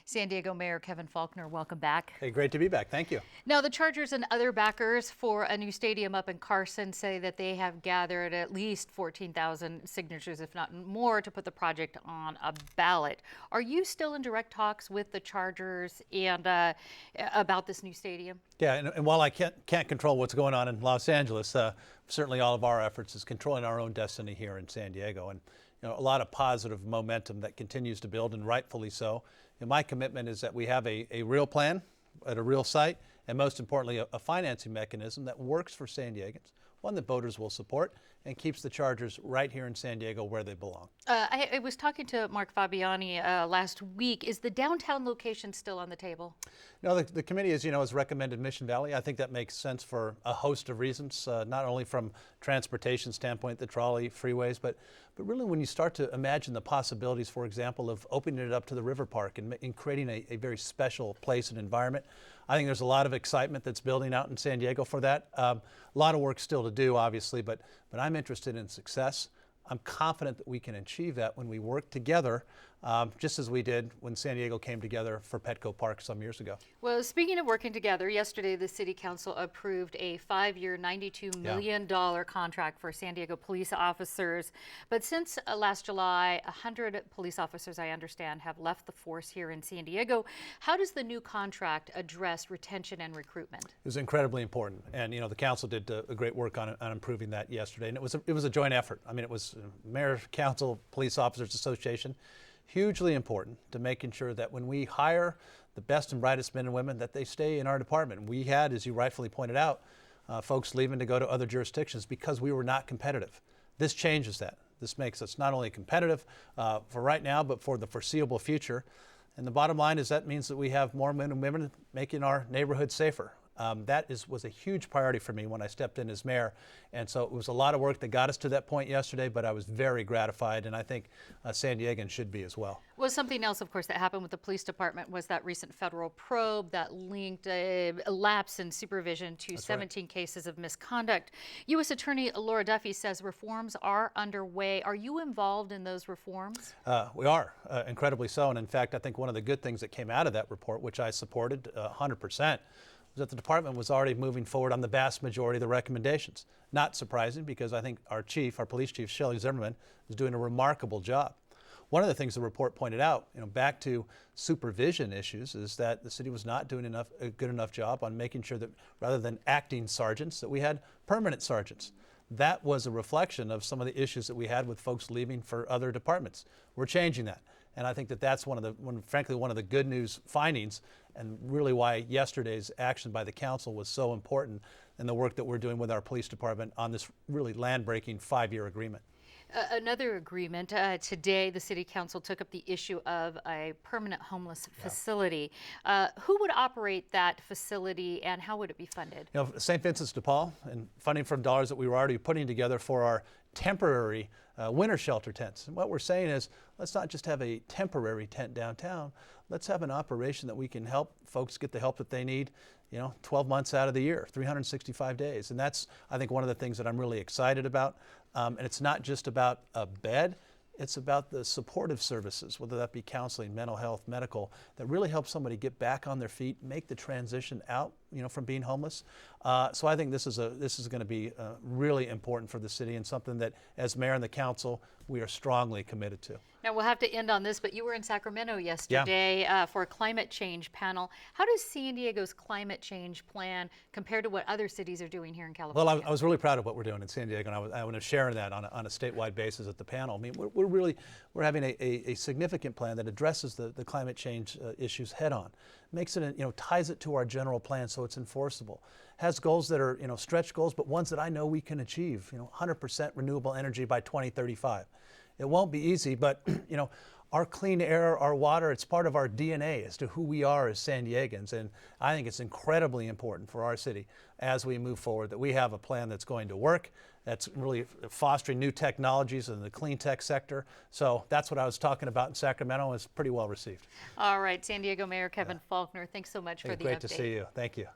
San Diego Mayor Kevin Faulconer, welcome back. Hey, great to be back. Thank you. Now, the Chargers and other backers for a new stadium up in Carson say that they have gathered at least 14,000 signatures, if not more, to put the project on a ballot. Are you still in direct talks with the Chargers and about this new stadium? Yeah, and while I can't control what's going on in Los Angeles, certainly all of our efforts is controlling our own destiny here in San Diego, and a lot of positive momentum that continues to build, and rightfully so. And my commitment is that we have a real plan at a real site, and most importantly, a financing mechanism that works for San Diegans, one that voters will support and keeps the Chargers right here in San Diego where they belong. I was talking to Mark Fabiani last week. Is the downtown location still on the table? No, the committee, as you know, has recommended Mission Valley. I think that makes sense for a host of reasons, not only from transportation standpoint, the trolley, freeways, but really when you start to imagine the possibilities, for example, of opening it up to the River Park and creating a very special place and environment. I think there's a lot of excitement that's building out in San Diego for that. A lot of work still to do, obviously, but I'm interested in success. I'm confident that we can achieve that when we work together, just as we did when San Diego came together for Petco Park some years ago. Well, speaking of working together, yesterday the City Council approved a 5-year, $92 million contract for San Diego police officers. But since last July, 100 police officers, I understand, have left the force here in San Diego. How does the new contract address retention and recruitment? It was incredibly important, and the council did a great work on improving that yesterday, and it was a joint effort. I mean, it was Mayor, Council, Police Officers Association. Hugely important to making sure that when we hire the best and brightest men and women, that they stay in our department. We had, as you rightfully pointed out, folks leaving to go to other jurisdictions because we were not competitive. This changes that. This makes us not only competitive for right now, but for the foreseeable future. And the bottom line is that means that we have more men and women making our neighborhoods safer. That was a huge priority for me when I stepped in as mayor, and so it was a lot of work that got us to that point yesterday, but I was very gratified, and I think San Diegans should be as well. Well, something else, of course, that happened with the police department was that recent federal probe that linked a lapse in supervision to That's 17 right. cases of misconduct. U.S. Attorney Laura Duffy says reforms are underway. Are you involved in those reforms? We are, incredibly so, and in fact, I think one of the good things that came out of that report, which I supported 100%, that the department was already moving forward on the vast majority of the recommendations. Not surprising, because I think our police chief, Shelley Zimmerman, is doing a remarkable job. One of the things the report pointed out, back to supervision issues, is that the city was not doing a good enough job on making sure that rather than acting sergeants, that we had permanent sergeants. That was a reflection of some of the issues that we had with folks leaving for other departments. We're changing that. And I think that that's frankly, one of the good news findings, and really why yesterday's action by the council was so important in the work that we're doing with our police department on this really land-breaking 5-year agreement. Another agreement, today the City Council took up the issue of a permanent homeless facility. Who would operate that facility and how would it be funded? St. Vincent's de Paul, and funding from dollars that we were already putting together for our temporary winter shelter tents. And what we're saying is, let's not just have a temporary tent downtown. Let's have an operation that we can help folks get the help that they need, 12 months out of the year, 365 days. And that's, I think, one of the things that I'm really excited about. And it's not just about a bed. It's about the supportive services, whether that be counseling, mental health, medical, that really help somebody get back on their feet, make the transition out, from being homeless. So I think this is going to be really important for the city, and something that, as mayor and the council, we are strongly committed to. Now we'll have to end on this, but you were in Sacramento yesterday for a climate change panel. How does San Diego's climate change plan compare to what other cities are doing here in California? Well, I was really proud of what we're doing in San Diego, and I want to share that on a statewide basis at the panel. I mean, we're having a significant plan that addresses the climate change issues head on, makes it, ties it to our general plan so it's enforceable, has goals that are, stretch goals, but ones that I know we can achieve, 100% renewable energy by 2035. It won't be easy, but, our clean air, our water, it's part of our DNA as to who we are as San Diegans. And I think it's incredibly important for our city as we move forward that we have a plan that's going to work, that's really fostering new technologies in the clean tech sector. So that's what I was talking about in Sacramento. It's pretty well received. All right, San Diego Mayor Kevin Faulconer, thanks so much for the update. Great to see you. Thank you.